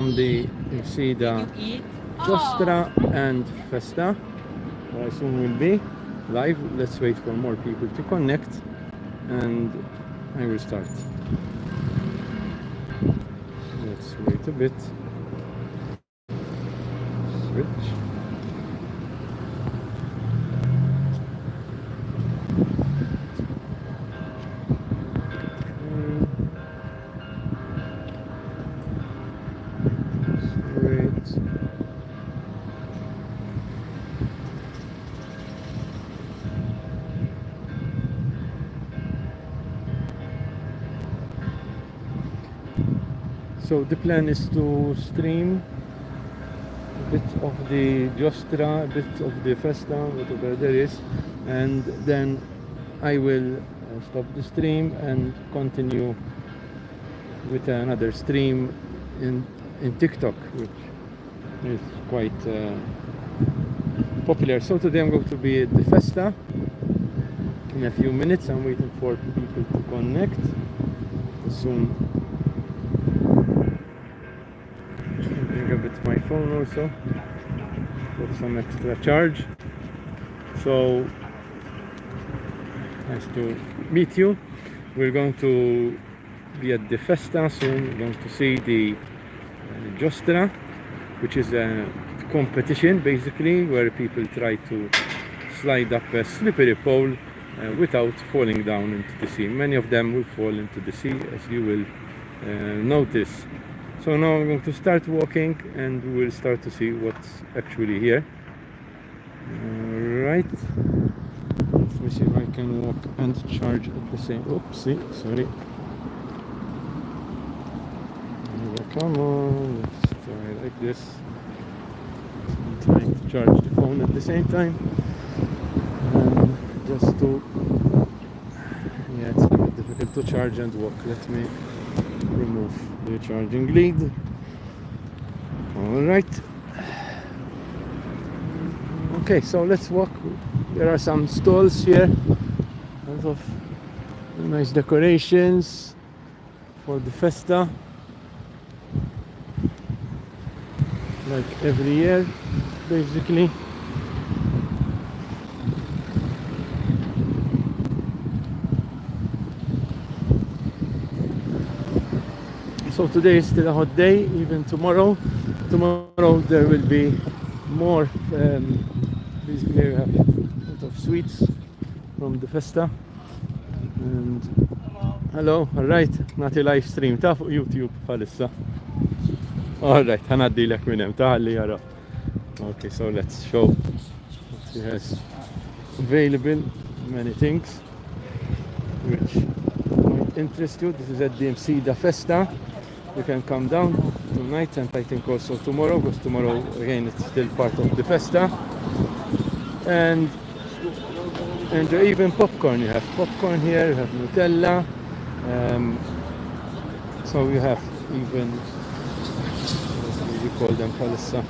the Msida, Justra and Festa. I soon will be live. Let's wait for more people to connect and I will start. Let's wait a bit. Switch. So the plan is to stream a bit of the Gostra, a bit of the Festa, whatever there is, and then I will stop the stream and continue with another stream in TikTok, which is quite popular. So today I'm going to be at the Festa in a few minutes. I'm waiting for people to connect soon. A bit my phone also for some extra charge. So nice to meet you. We're going to be at the Festa soon. We're going to see the justra, which is a competition basically where people try to slide up a slippery pole without falling down into the sea. Many of them will fall into the sea, as you will notice. So now I'm going to start walking and we'll start to see what's actually here. Right. Let me see if I can walk and charge at the same. Oopsie, sorry. Come on, let's try like this. I'm trying to charge the phone at the same time. Just to, yeah, it's a bit difficult to charge and walk. Let me remove the charging lead. All right. Okay, so let's walk. There are some stalls here. A lot of nice decorations for the Festa, like every year, basically. So today is still a hot day, even tomorrow. Tomorrow there will be more, basically we have a lot of sweets from the Festa. And hello, alright, nati live stream ta' fuq YouTube palissa. Alright, ħanaddi lek minnem ta' li jara. Okay, so let's show what he has available. Many things which might interest you. This is at the Msida Festa. You can come down tonight and I think also tomorrow, because tomorrow again it's still part of the Festa. And even popcorn. You have popcorn here, you have Nutella. So you have even, what do you call them, palissa?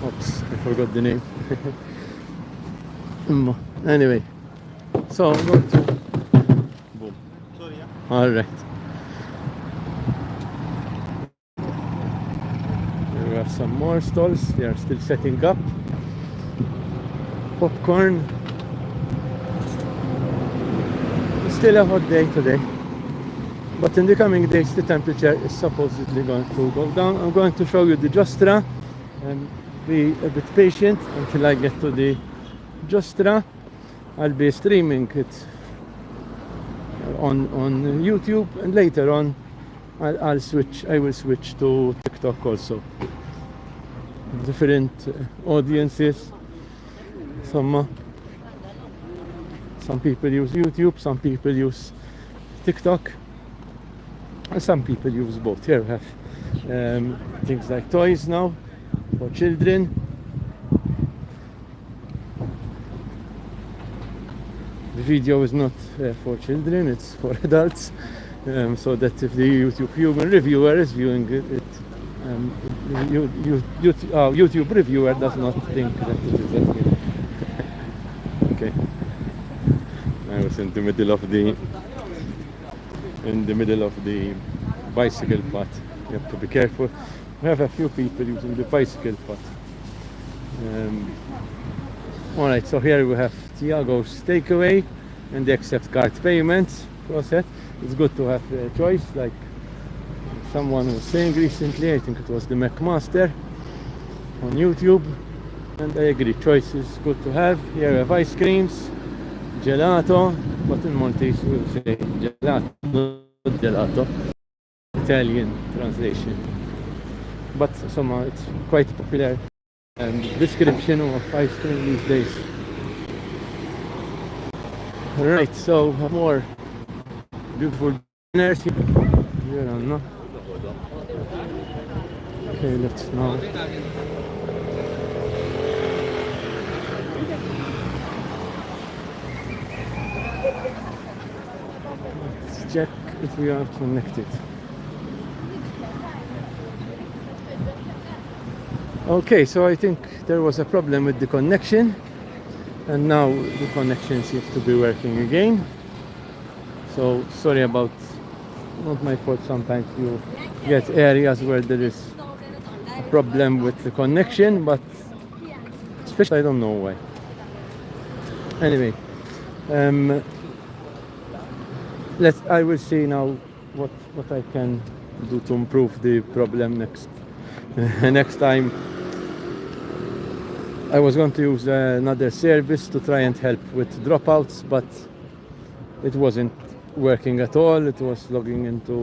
Oops, I forgot the name. Anyway, so I'm going to boom. Sorry, yeah. All right. We have some more stalls. They are still setting up. Popcorn. It's still a hot day today, but in the coming days the temperature is supposedly going to go down. I'm going to show you the justra and be a bit patient until I get to the justra. I'll be streaming it on YouTube, and later on I will switch to TikTok also. Different audiences. Some people use YouTube, some people use TikTok, and some people use both. Here we have things like toys now for children. The video is not for children, it's for adults, so that if the YouTube human reviewer is viewing it, YouTube reviewer does not think that it is that good. Okay, I was in the middle of the bicycle path. You have to be careful. We have a few people using the bicycle path. Alright, so here we have Tiago's takeaway, and they accept card payments process. It's good to have a choice, like someone was saying recently, I think it was the McMaster on YouTube, and I agree, choice is good to have. Here we have ice creams, gelato, but in Maltese we will say gelato, not gelato, Italian translation. But somehow it's quite popular description of ice cream these days. Alright, so more beautiful dinners here. No? Okay, let's now let's check if we are connected. Okay, so I think there was a problem with the connection, and now the connection seems to be working again. So sorry about, not my fault, sometimes you get areas where there is a problem with the connection, but especially I don't know why. Anyway, I will see now what I can do to improve the problem next time. I was going to use another service to try and help with dropouts, but it wasn't working at all. It was logging into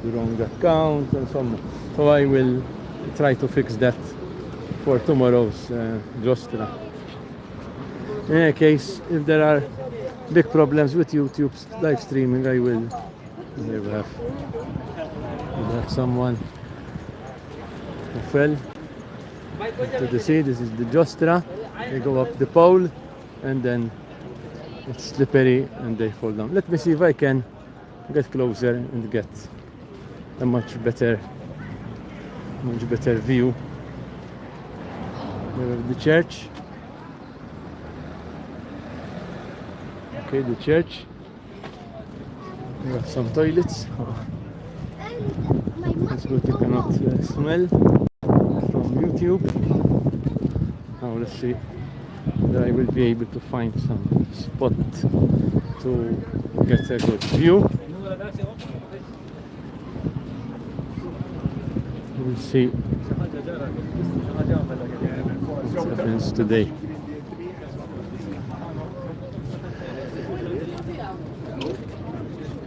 the wrong account and so on. So I will try to fix that for tomorrow's justra. In any case, if there are big problems with YouTube's live streaming, I will. There we have someone who fell to the sea. This is the justra. They go up the pole and then it's slippery and they fall down. Let me see if I can get closer and get a much better view. Here is the church. Okay, the church. We have some toilets. It's good you cannot smell from YouTube. Now let's see whether I will be able to find some spot to get a good view. We'll see what happens today.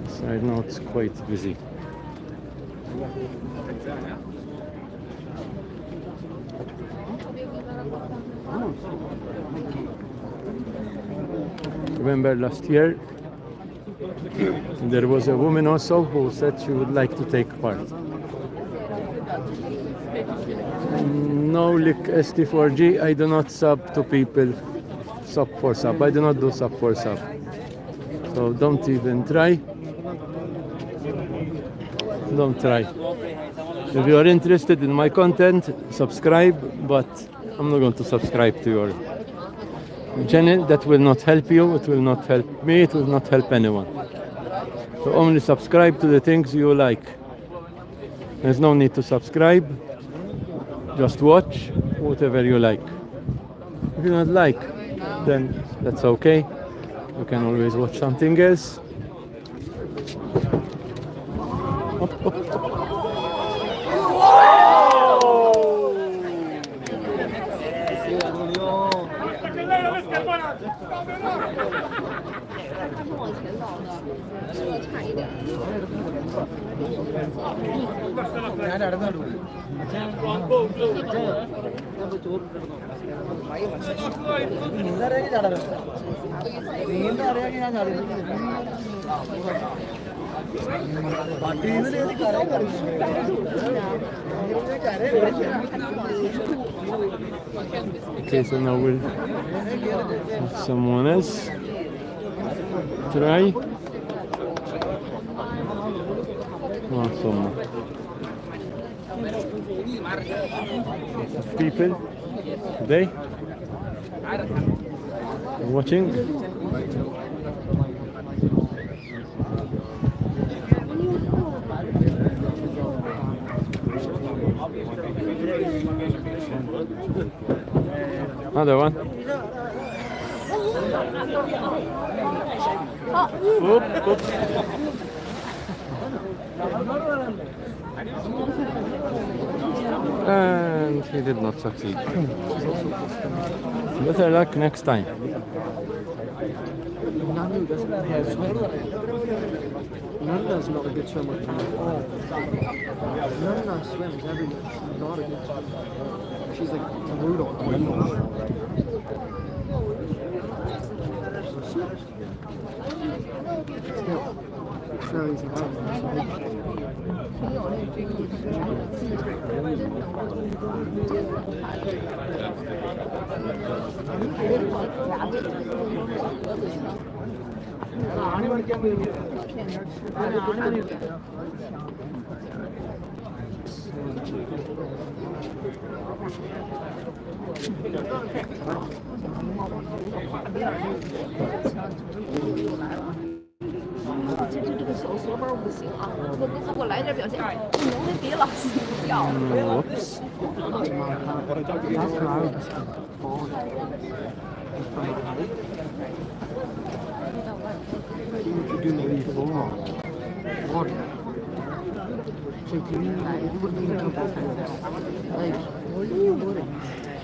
So right now it's quite busy. Remember last year there was a woman also who said she would like to take part. No, like ST4G, I do not sub to people sub for sub. I do not do sub for sub. So don't even try. Don't try. If you are interested in my content, subscribe, but I'm not going to subscribe to your channel. That will not help you, it will not help me, it will not help anyone. So only subscribe to the things you like. There's no need to subscribe, just watch whatever you like. If you don't like, then that's okay. You can always watch something else. Okay, so now we'll have someone else try. Some people today watching. Another one. Oop, oop. And he did not succeed. Better luck next time. Nanu doesn't know how to swim. Nana's not a good swimmer at all. Nana swims everywhere. She's not a good swimmer. She's like brutal. It's very easy.这个手锁本不行啊，给我来点表现，你能不能别老是掉？ Whoops.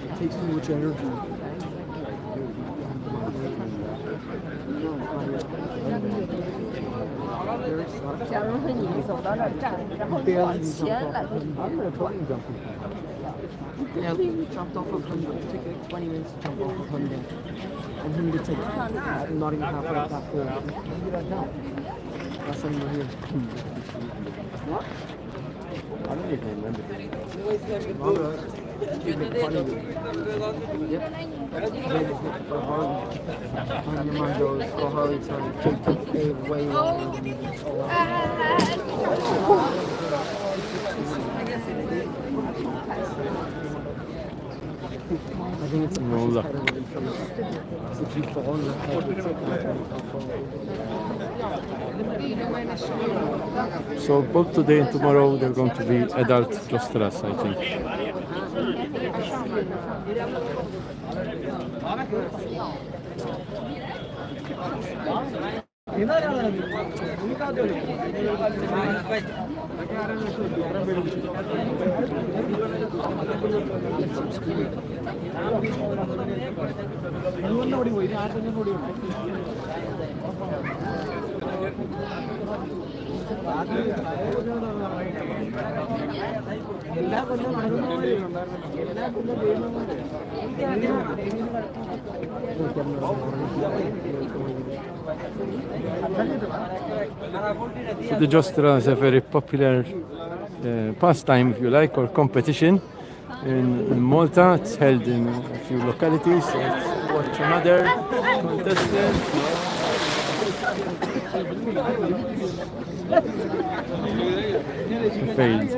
It takes too much energy. 假如说你走到这儿站，然后你往前来回 Yeah, we jumped off of Honda. It took like 20 minutes to jump off of Honda. And him to take not even halfway up that pole. Last time we were here. What? I don't even remember. Yep. They just look for Harley. And your man goes for Harley to take Dave way longer. I think it's No luck. If you fall on your head, it's like So both today and tomorrow they're going to be adult justras, I think. So the justra is a very popular pastime, if you like, or competition in Malta. It's held in a few localities. Let's watch another contestant. He failed.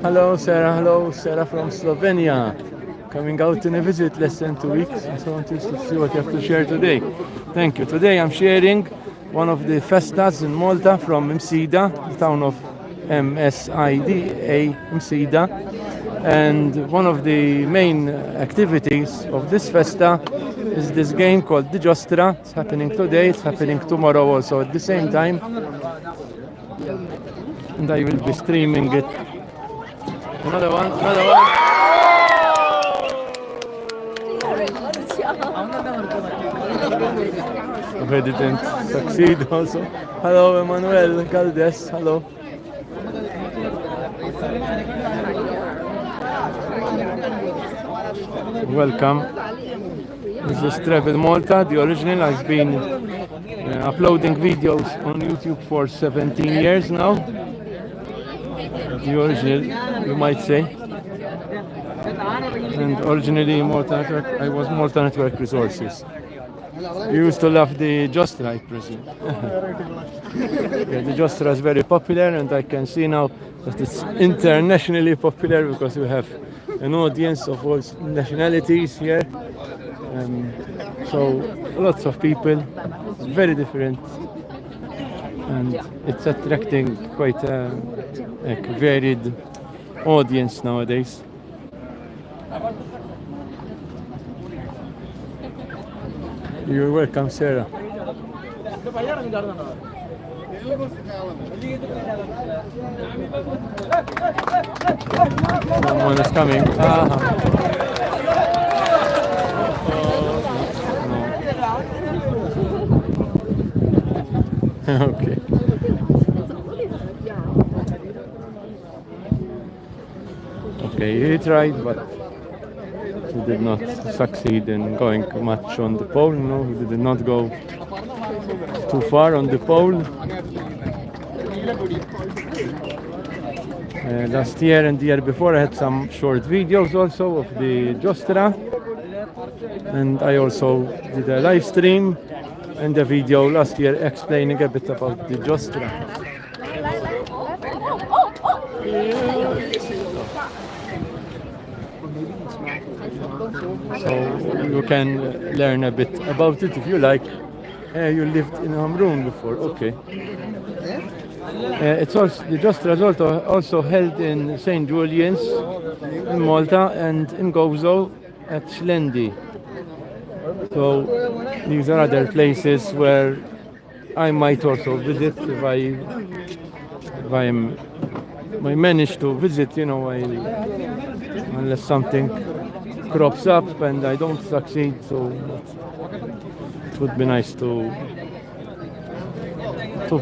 Hello, Sarah. Hello, Sarah from Slovenia. Coming out on a visit less than 2 weeks. I so want to see what you have to share today. Thank you. Today I'm sharing one of the festas in Malta from Msida, the town of Msida, Msida. And one of the main activities of this festa is this game called the justra. It's happening today, it's happening tomorrow also at the same time. And I will be streaming it. Another one, another one. I didn't succeed also. Hello, Emmanuel Caldes. Hello. Welcome. This is Travel Malta, the original. I've been uploading videos on YouTube for 17 years now. The original, you might say. And originally Malta Network, I was Malta Network Resources. You used to love the justra, I presume. Yeah, the justra is very popular, and I can see now that it's internationally popular because we have an audience of all nationalities here. So lots of people, very different and it's attracting quite a like, varied audience nowadays. You're welcome, Sarah. Someone is coming. Okay. Okay, he tried, but he did not succeed in going much on the pole. No, he did not go too far on the pole. Last year and the year before I had some short videos also of the justra, and I also did a live stream and a video last year explaining a bit about the justra. So you can learn a bit about it if you like. You lived in Hamrun before, okay. It's also the justra is also held in St. Julian's in Malta and in Gozo at Schlendi. So these are other places where I might also visit if I manage to visit, you know, unless something crops up and I don't succeed. So it would be nice to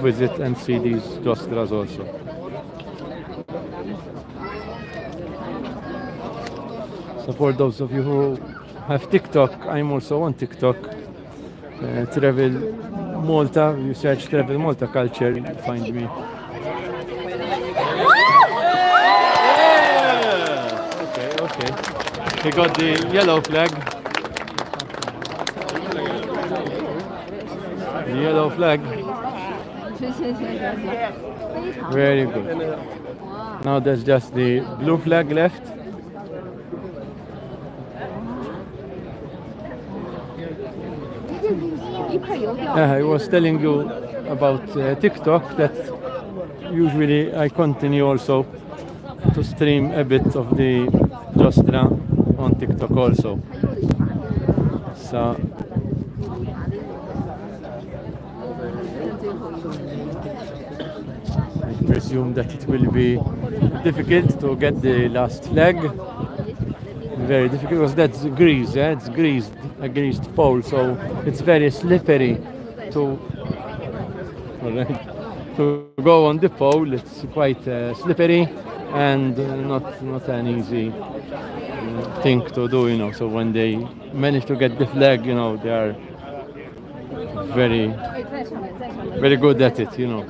visit and see these justras also. So for those of you who have TikTok, I'm also on TikTok. Travel Malta, you search Travel Malta Culture, you'll find me. Okay. He got the yellow flag. The yellow flag. Very good. Now there's just the blue flag left. I was telling you about TikTok that usually I continue also to stream a bit of the justra on TikTok also. So I presume that it will be difficult to get the last flag. Very difficult because that's grease, it's greased, a greased pole, so it's very slippery to go on the pole. It's quite slippery and not an easy thing to do, you know. So when they manage to get the flag, you know, they are very, very good at it, you know.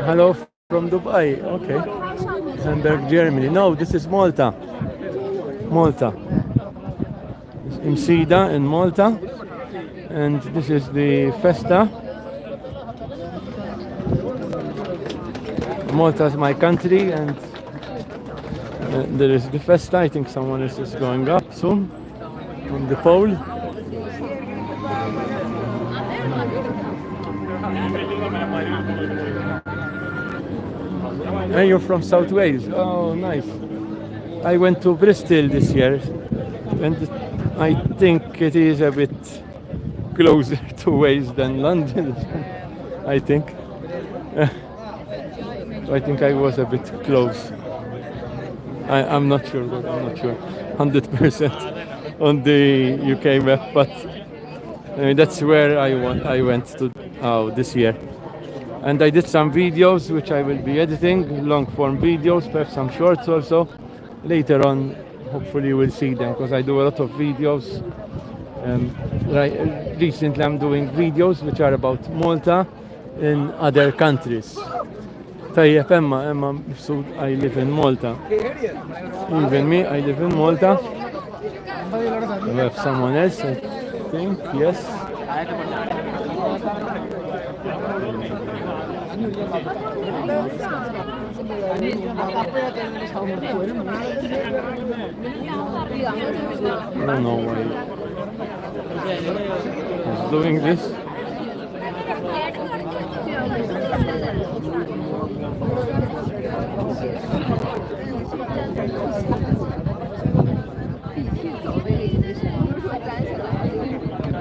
Hello from Dubai, okay. Hamburg, Germany. No, this is Malta. Malta. Msida in Malta. And this is the Festa. Malta is my country, and there is the Festa. I think someone else is going up soon on the pole. And you're from South Wales. Oh, nice. I went to Bristol this year, and I think it is a bit closer to Wales than London. I think. I think I was a bit close. I'm not sure, 100% on the UK map, but I mean, that's where I went to this year. And I did some videos which I will be editing, long form videos, perhaps some shorts also. Later on, hopefully you will see them, because I do a lot of videos. Recently I'm doing videos which are about Malta in other countries. طيب Emma, so I live in Malta. Even me, I live in Malta. We have someone else, I think, yes. I don't know why he's doing this.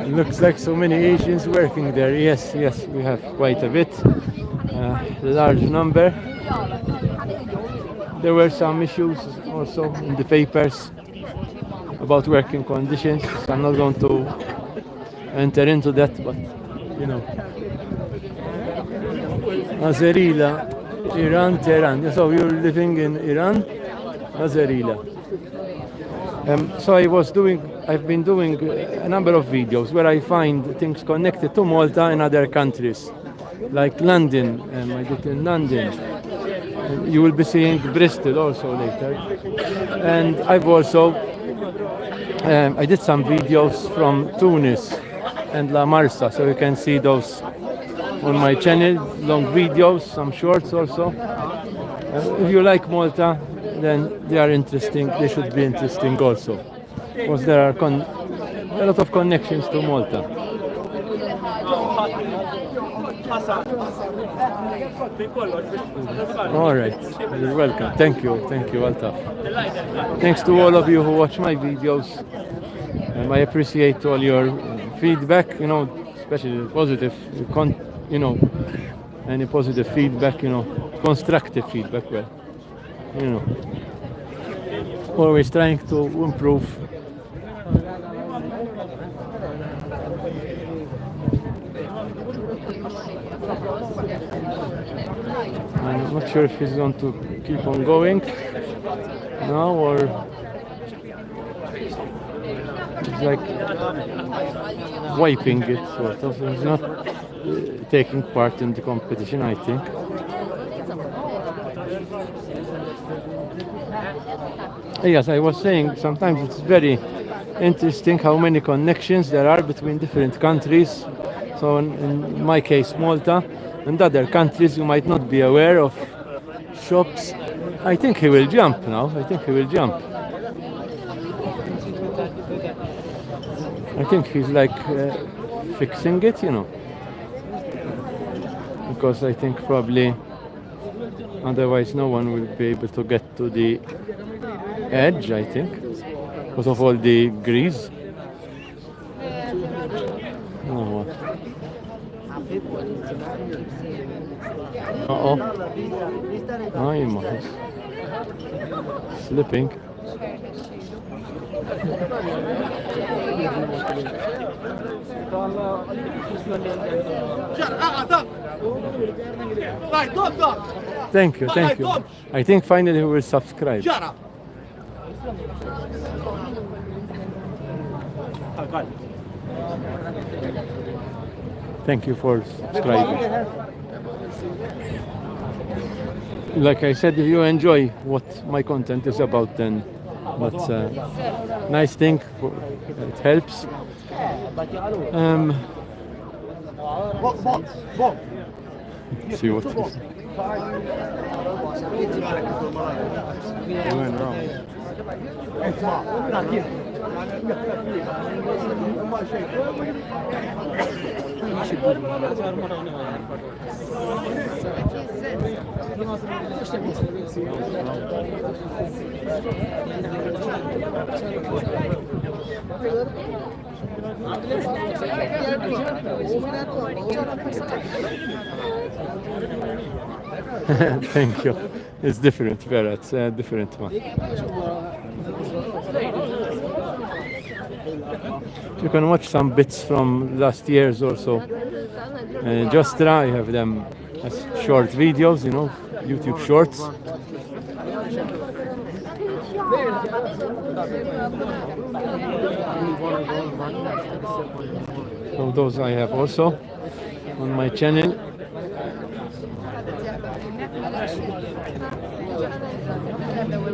It looks like so many Asians working there. Yes, yes, we have quite a bit. Large number. There were some issues also in the papers about working conditions. So I'm not going to enter into that, but you know. Azerila, Iran, Tehran. So you're living in Iran, Azerila. So I've been doing a number of videos where I find things connected to Malta in other countries, like London. I did in London. You will be seeing Bristol also later. And I've also, I did some videos from Tunis and La Marsa, so you can see those on my channel, long videos, some shorts also. If you like Malta, then they are interesting, they should be interesting also, because there are a lot of connections to Malta. All right, you're welcome. Thank you, Altaf. Thanks to all of you who watch my videos. I appreciate all your feedback, you know, especially positive, any positive feedback, you know, constructive feedback, well, you know, always trying to improve. I'm not sure if he's going to keep on going now or he's like wiping it, sort of. He's not taking part in the competition, I think. Yes, I was saying sometimes it's very interesting how many connections there are between different countries. So in my case, Malta, and other countries you might not be aware of shops. I think he will jump now. I think he will jump. I think he's like fixing it, you know. Because I think probably otherwise no one will be able to get to the edge, I think, because of all the grease. Oh. Uh-oh. I'm slipping. Thank you, thank you. I think finally he will subscribe. Thank you for subscribing. Like I said, if you enjoy what my content is about, then that's a nice thing. It helps. See what he went wrong. Thank you. It's different, Vera. It's a different one. You can watch some bits from last year's also. Justra, I have them as short videos, you know, YouTube shorts. So those I have also on my channel.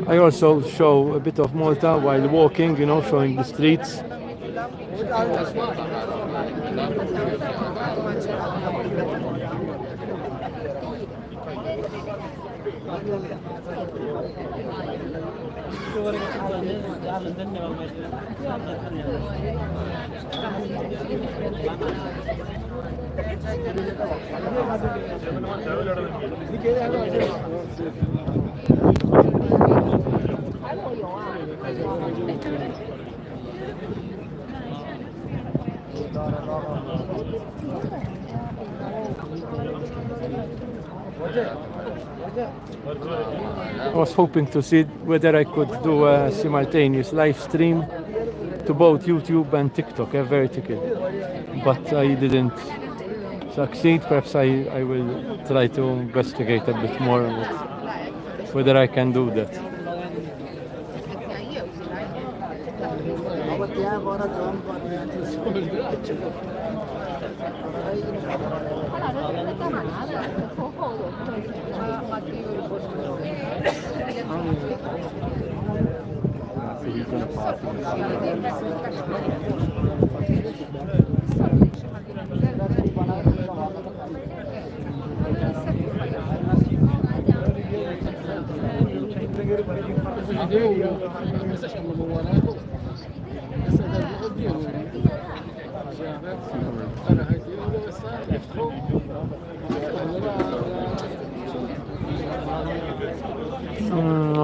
I also show a bit of Malta while walking, you know, showing the streets. I was hoping to see whether I could do a simultaneous live stream to both YouTube and TikTok, every ticket. But I didn't succeed. Perhaps I will try to investigate a bit more on it, whether I can do that.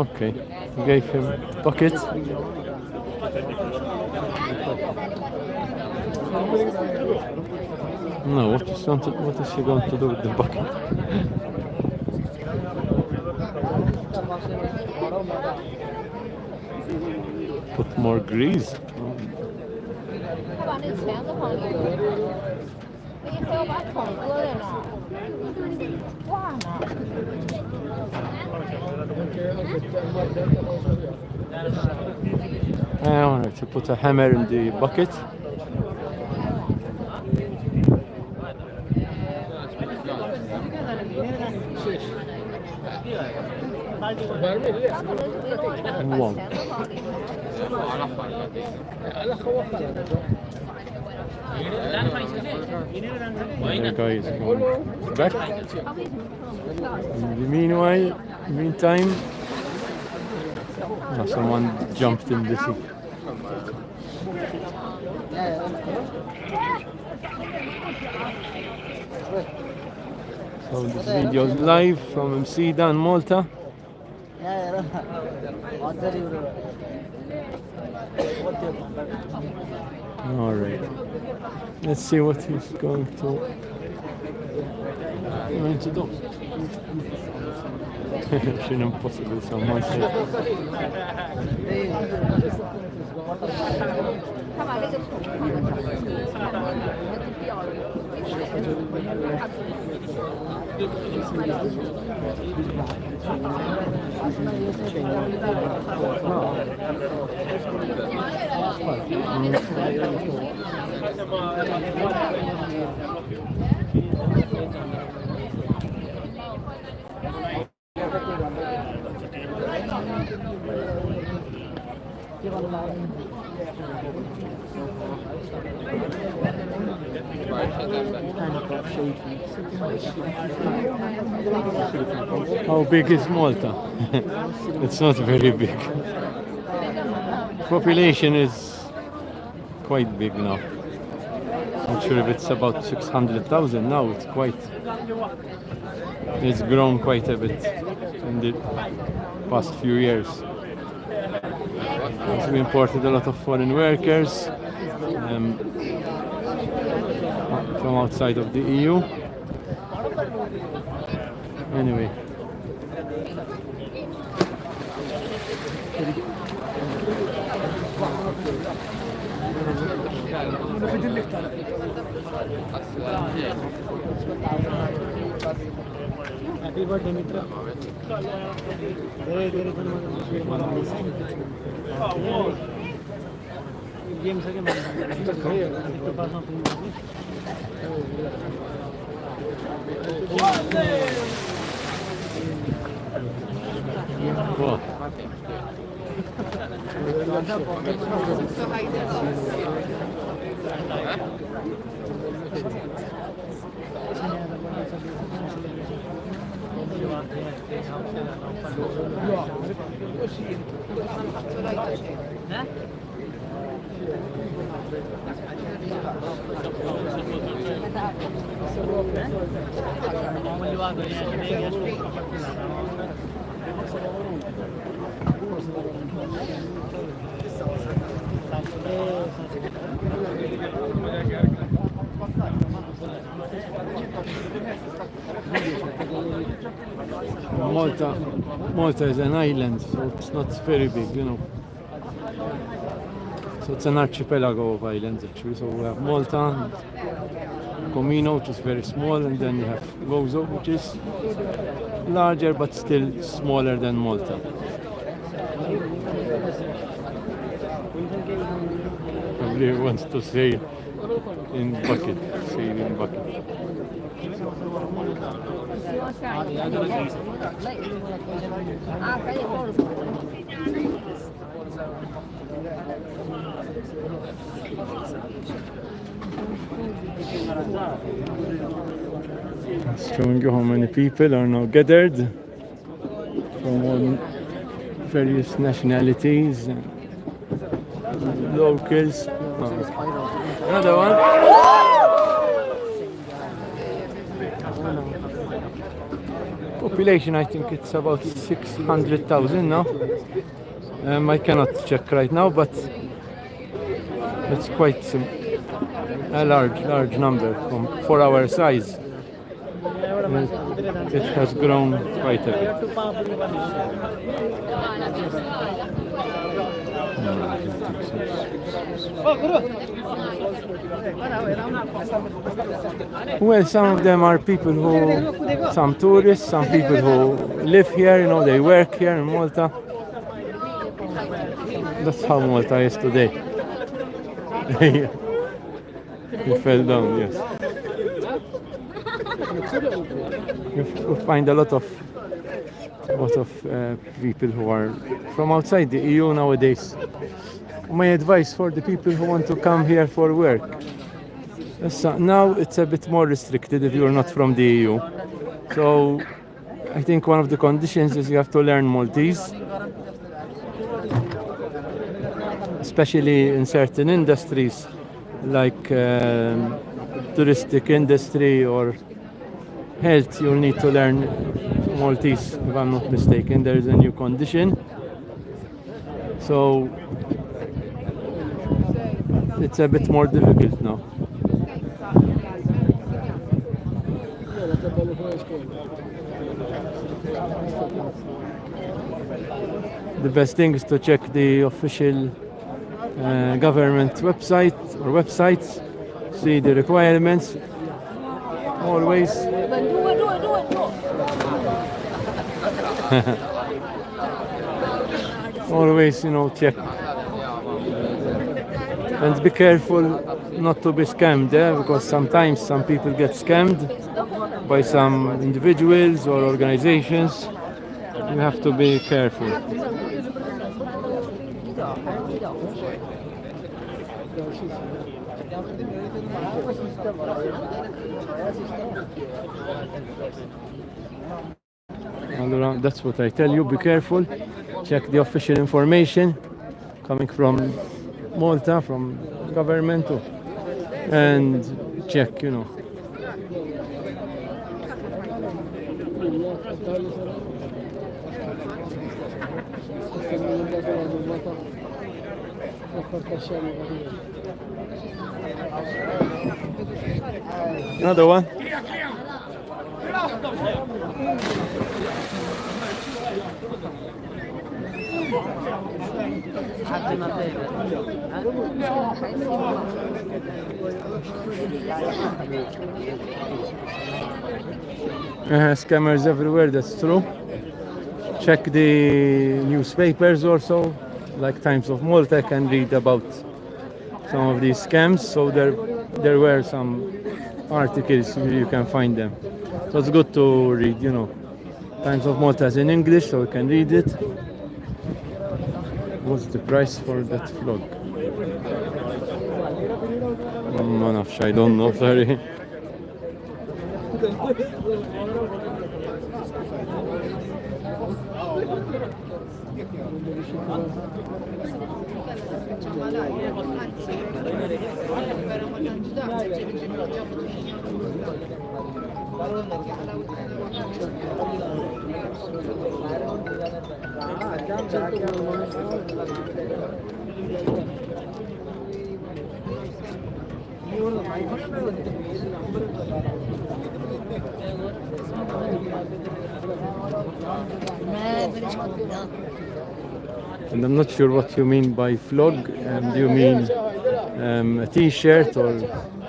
Okay, gave him bucket. No, what is he going to do with the bucket? Put more grease. 他把那钳子放里头，那还要把桶搁在那儿，挂那儿。Alright, to put a hammer in the bucket. Wow. The guy is going back. In the meantime, someone jumped in the sea. So this video is live from Msida in Malta. Alright. Let's see what he's going to do. Mission impossible, someone said. 他把这个桶放在这儿，掉了，他自How big is Malta? It's not very big. Population is quite big now. Not sure if it's about 600,000 now. It's grown quite a bit in the past few years. So we imported a lot of foreign workers from outside of the EU. Anyway. Happy birthday, Mitra. Game sa Wow. Malta is an island, so it's not very big, you know. So it's an archipelago of islands actually. So we have Malta, Comino, which is very small, and then you have Gozo, which is larger but still smaller than Malta. Everybody wants to sail in bucket, sail in bucket. Showing you how many people are now gathered from all various nationalities and locals. Another one. Population, I think it's about 600,000 now. I cannot check right now, but it's quite a large number for our size. It has grown quite a bit. Well, some of them are people some tourists, some people who live here, you know, they work here in Malta. That's how Malta is today. He fell down, yes. You find a lot of people who are from outside the EU nowadays. My advice for the people who want to come here for work. Now it's a bit more restricted if you're not from the EU. So I think one of the conditions is you have to learn Maltese, especially in certain industries like touristic industry or health. You'll need to learn Maltese, if I'm not mistaken. There is a new condition. So it's a bit more difficult now. The best thing is to check the official government website or websites, see the requirements. Always. Always, you know, check. And be careful not to be scammed, because sometimes some people get scammed by some individuals or organizations. You have to be careful. Allora, that's what I tell you, be careful. Check the official information coming from Malta, from government, and check, you know. Another one. Scammers everywhere, that's true. Check the newspapers also, like Times of Malta. I can read about some of these scams, so there were some articles, you can find them. So it's good to read, you know. Times of Malta is in English, so you can read it. What's the price for that vlog? I don't know, sorry. And I'm not sure what you mean by vlog. Do you mean a t-shirt or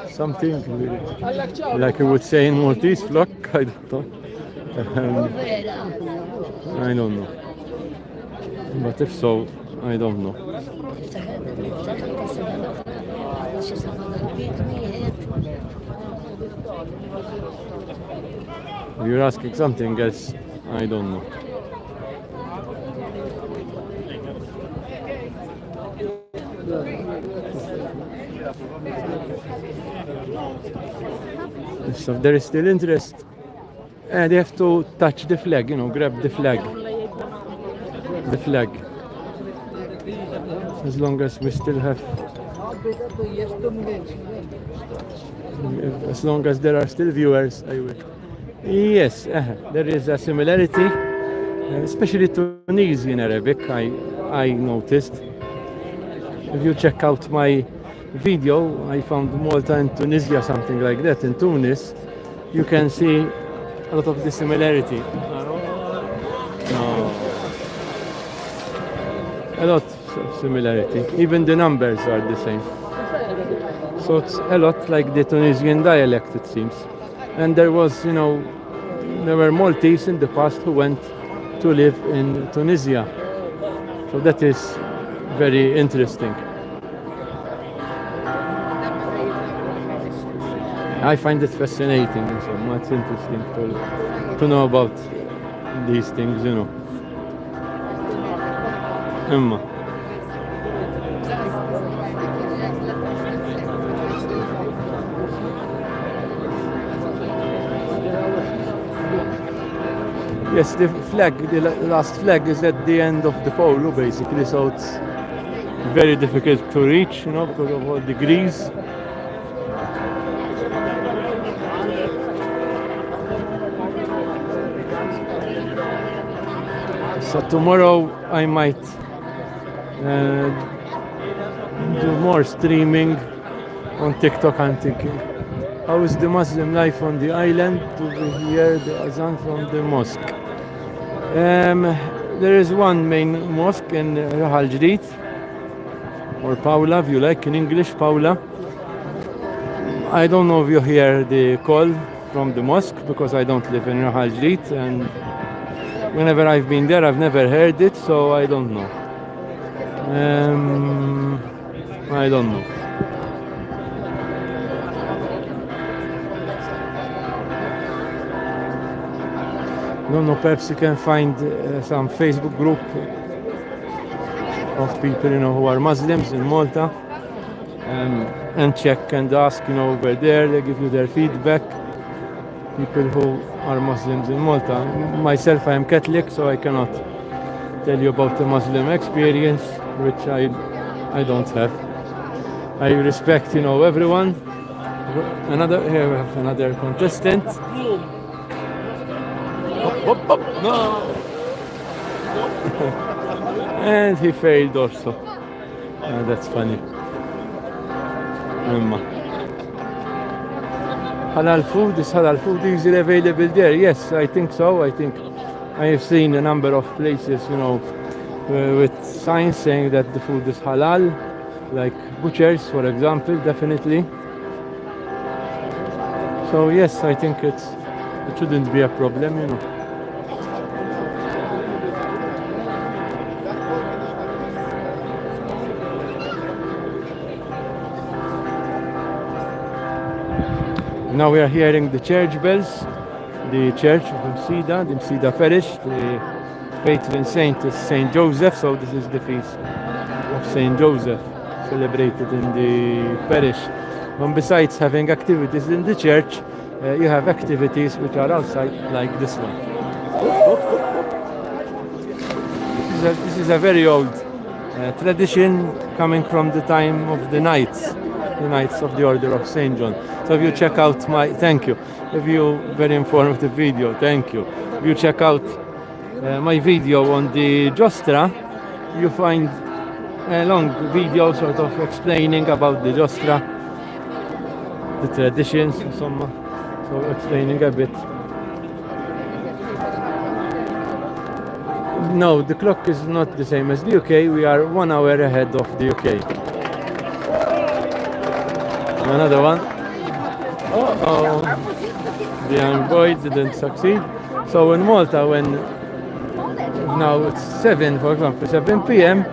something? Like you would say in Maltese, vlog? I don't know. I don't know. But if so, I don't know. If you're asking something else, I don't know. So there is still interest. And they have to touch the flag, grab the flag. The flag. As long as we still have, as long as there are still viewers, I will. Yes, there is a similarity, especially Tunisian Arabic, I noticed. If you check out my video, I found Malta and Tunisia, something like that, in Tunis, you can see a lot of the similarity. No. A lot of similarity. Even the numbers are the same. So it's a lot like the Tunisian dialect, it seems. And there was, there were Maltese in the past who went to live in Tunisia. So that is very interesting. I find it fascinating and so much interesting to know about these things, Emma. Yes, the flag, the last flag is at the end of the polo basically, so it's very difficult to reach, because of all the grease. So tomorrow I might do more streaming on TikTok. I'm thinking, how is the Muslim life on the island to hear the azan from the mosque? There is one main mosque in Rahal Jadid, or Paula, if you like in English, Paula. I don't know if you hear the call from the mosque because I don't live in Rahal Jadid, and whenever I've been there, I've never heard it, so I don't know. I don't know. No, perhaps you can find some Facebook group of people, who are Muslims in Malta, and check and ask, over there, they give you their feedback. People who are Muslims in Malta. Myself, I am Catholic, so I cannot tell you about the Muslim experience, which I don't have. I respect, everyone. Here we have another contestant. No. And he failed also. That's funny. Halal food, is halal food easily available there? Yes, I think so. I think I have seen a number of places, with signs saying that the food is halal, like butchers, for example, definitely. So yes, I think it shouldn't be a problem, Now we are hearing the church bells, the church of Msida, the Msida parish. The patron saint is Saint Joseph, so this is the feast of Saint Joseph, celebrated in the parish. And besides having activities in the church, you have activities which are outside, like this one. this is a very old tradition coming from the time of the Knights of the Order of Saint John. So if you check out thank you. If you very informative video, thank you. If you check out my video on the justra, you find a long video sort of explaining about the justra, the traditions, insomma, so explaining a bit. No, the clock is not the same as the UK. We are 1 hour ahead of the UK. Another one. Oh, the young boy didn't succeed. So in Malta, when now it's 7, for example, 7 p.m.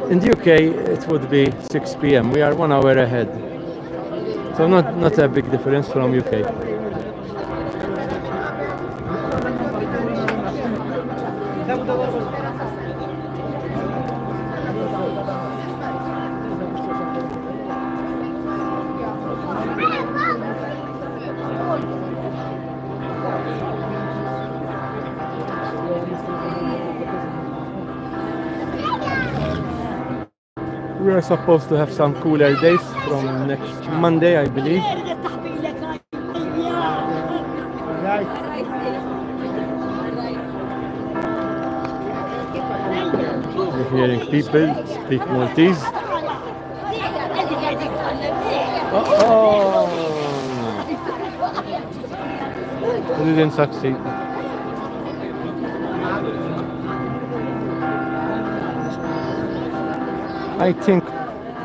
In the UK it would be 6 p.m. We are 1 hour ahead. So not a big difference from UK. We are supposed to have some cooler days from next Monday, I believe. We're hearing people speak Maltese. Oh! We didn't succeed.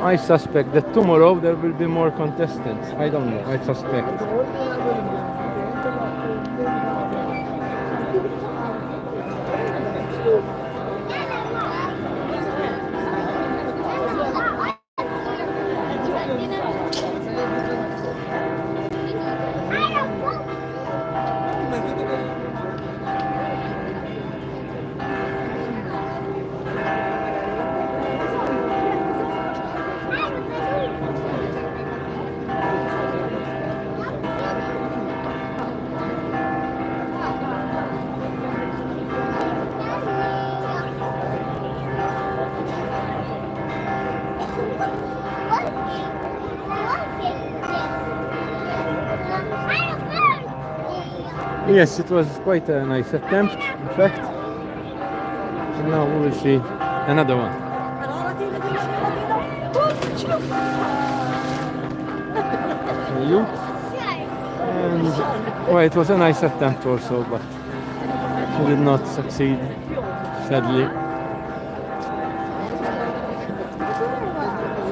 I suspect that tomorrow there will be more contestants. I don't know, I suspect. Yes, it was quite a nice attempt, in fact. And now we will see another one. You. And well, it was a nice attempt also, but she did not succeed, sadly.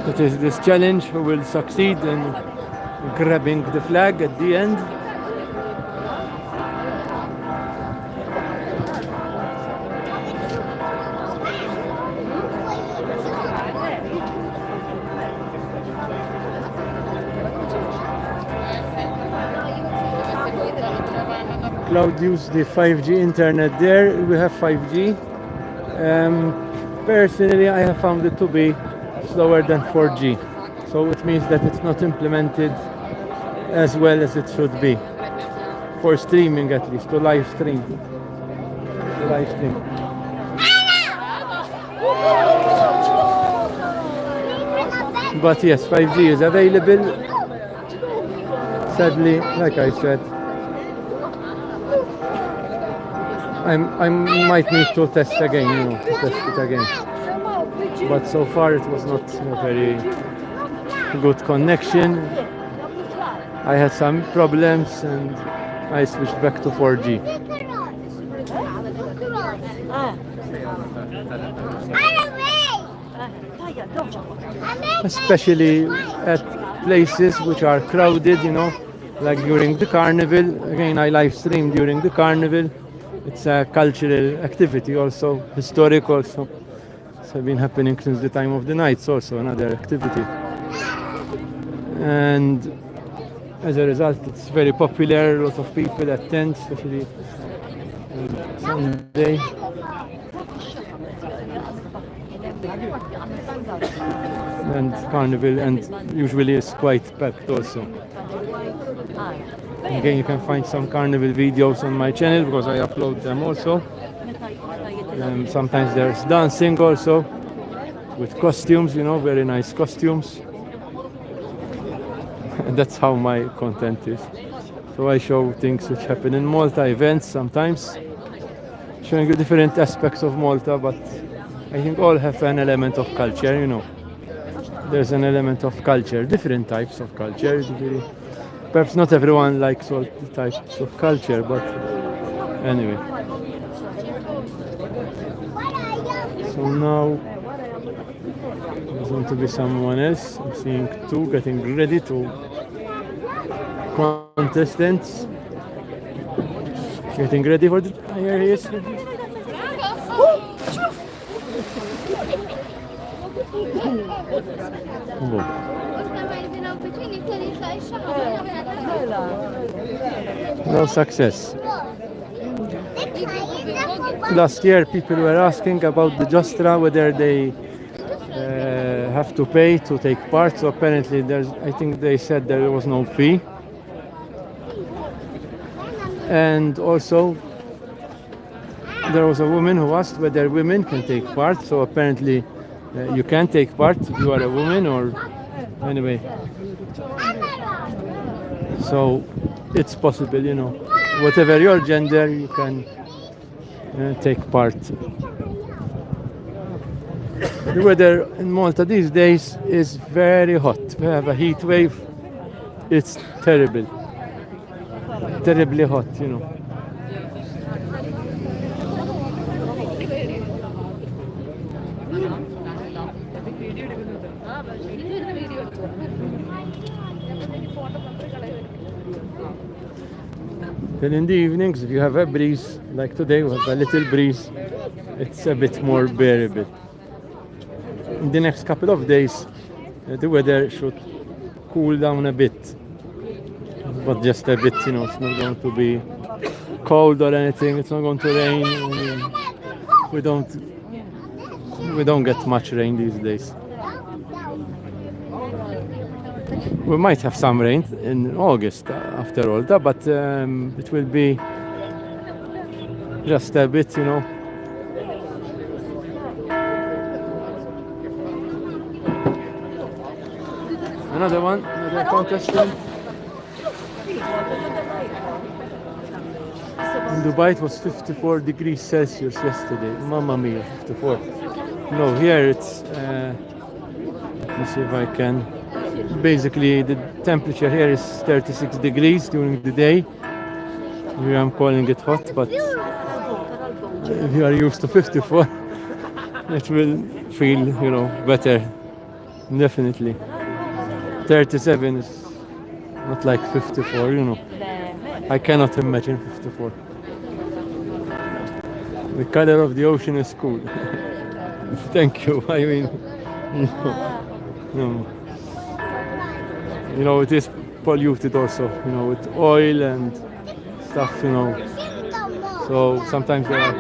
It is this challenge who will succeed in grabbing the flag at the end. Cloud use the 5G internet there. We have 5G. Personally, I have found it to be slower than 4G. So it means that it's not implemented as well as it should be. For streaming at least, to live stream. But yes, 5G is available. Sadly, like I said, I might need to test again, to test it again. But so far it was not a very good connection. I had some problems and I switched back to 4G. Especially at places which are crowded, like during the carnival. Again, I live stream during the carnival. It's a cultural activity also, historic also. It's been happening since the time of the Knights also, another activity. And as a result, it's very popular, a lot of people attend, especially on Sunday. And carnival, and usually it's quite packed also. Again, you can find some carnival videos on my channel because I upload them also. Sometimes there's dancing also with costumes, very nice costumes. That's how my content is. So I show things which happen in Malta, events sometimes, showing you different aspects of Malta, but I think all have an element of culture. There's an element of culture, different types of culture. Perhaps not everyone likes all the types of culture, but anyway. So now there's going to be someone else. I'm seeing two getting ready to contestants. Getting ready for the. Here he is. No success. Last year, people were asking about the justra, whether they have to pay to take part. So apparently, I think they said there was no fee. And also, there was a woman who asked whether women can take part. So apparently, you can take part if you are a woman, or anyway. So it's possible, whatever your gender, you can take part. The weather in Malta these days is very hot. We have a heat wave. It's terrible. Terribly hot. Then in the evenings, if you have a breeze, like today, we have a little breeze, it's a bit more bearable. In the next couple of days, the weather should cool down a bit, but just a bit, it's not going to be cold or anything, it's not going to rain. We don't get much rain these days. We might have some rain in August after all that, but it will be just a bit, Another contestant. In Dubai it was 54 degrees Celsius yesterday. Mamma mia, 54. No, here it's, let me see if I can. Basically, the temperature here is 36 degrees during the day. Here I'm calling it hot, but if you are used to 54, it will feel, better. Definitely. 37 is not like 54, I cannot imagine 54. The color of the ocean is cool. Thank you. I mean, no. It is polluted also, with oil and stuff, So sometimes there are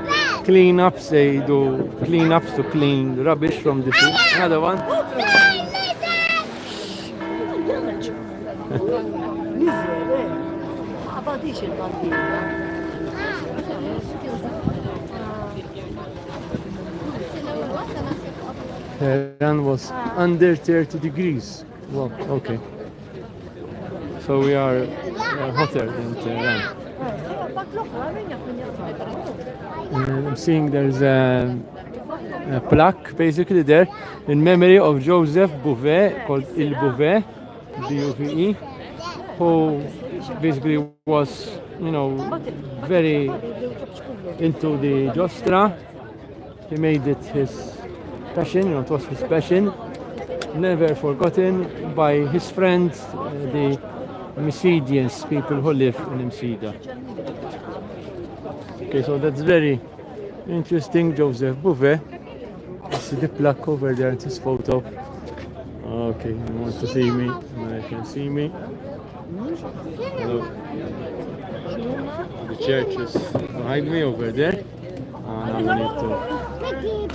cleanups. They do cleanups to clean the rubbish from the sea. Another one. Tehran was under 30 degrees. Well, okay. So we are hotter than Tehran. I'm seeing there's a plaque basically there in memory of Joseph Bouvet, called Il Bouvet, B-U-V-E, who basically was, very into the justra. He made it his passion, it was his passion, never forgotten by his friends, the Msidians, people who live in Msida. Okay, so that's very interesting. Joseph Bouvet. You see the plaque over there, it's his photo. Okay, you want to see me? You can see me. Hello. The church is behind me over there. Now we need to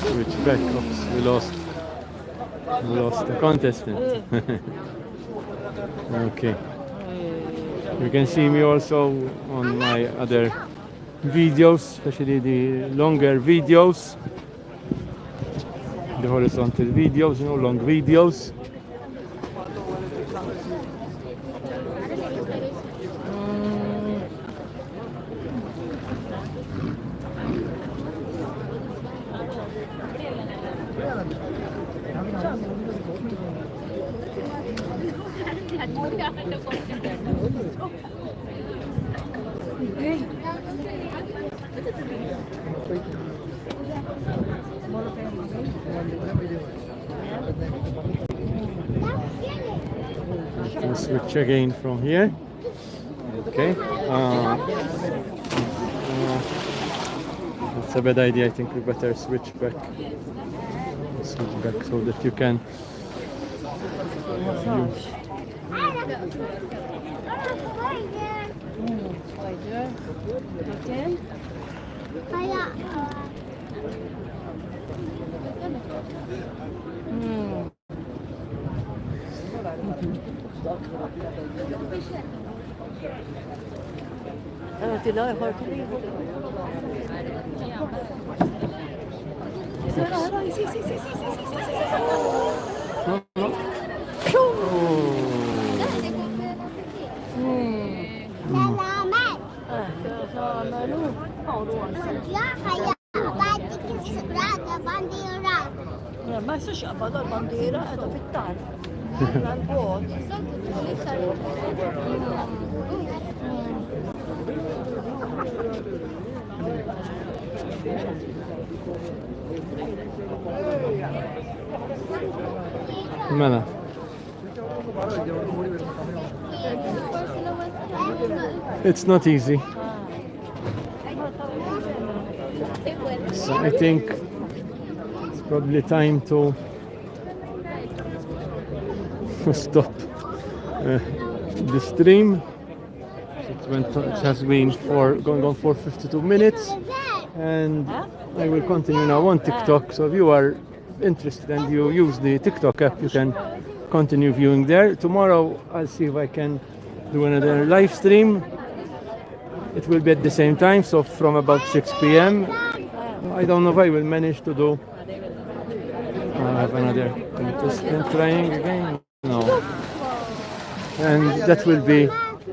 switch back. Oops, we lost the contestant. Okay. You can see me also on my other videos, especially the longer videos, the horizontal videos, long videos. We'll switch again from here. Okay. It's a bad idea. I think we better switch back. Switch back so that you can. ما يصيرش ابدا البنديره هذا في الطرف البوت مالا It's not easy. So I think it's probably time to stop the stream. It has been going on for 52 minutes, and I will continue now on TikTok. So if you are interested and you use the TikTok app, you can continue viewing there. Tomorrow I'll see if I can do another live stream. It will be at the same time, so from about 6 p.m. I don't know if I will manage to do. I have another contestant trying again. No. And that will be.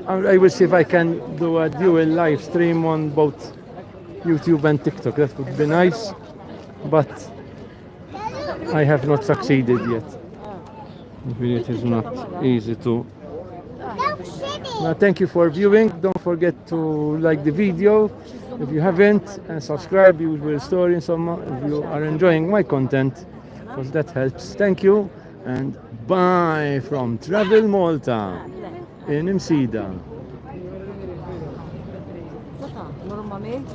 I will see if I can do a dual live stream on both YouTube and TikTok. That would be nice, but I have not succeeded yet. It is not easy to. Thank you for viewing. Don't forget to like the video if you haven't, and subscribe. You will story and some if you are enjoying my content, because that helps. Thank you, and bye from Travel Malta in Msida. normalmente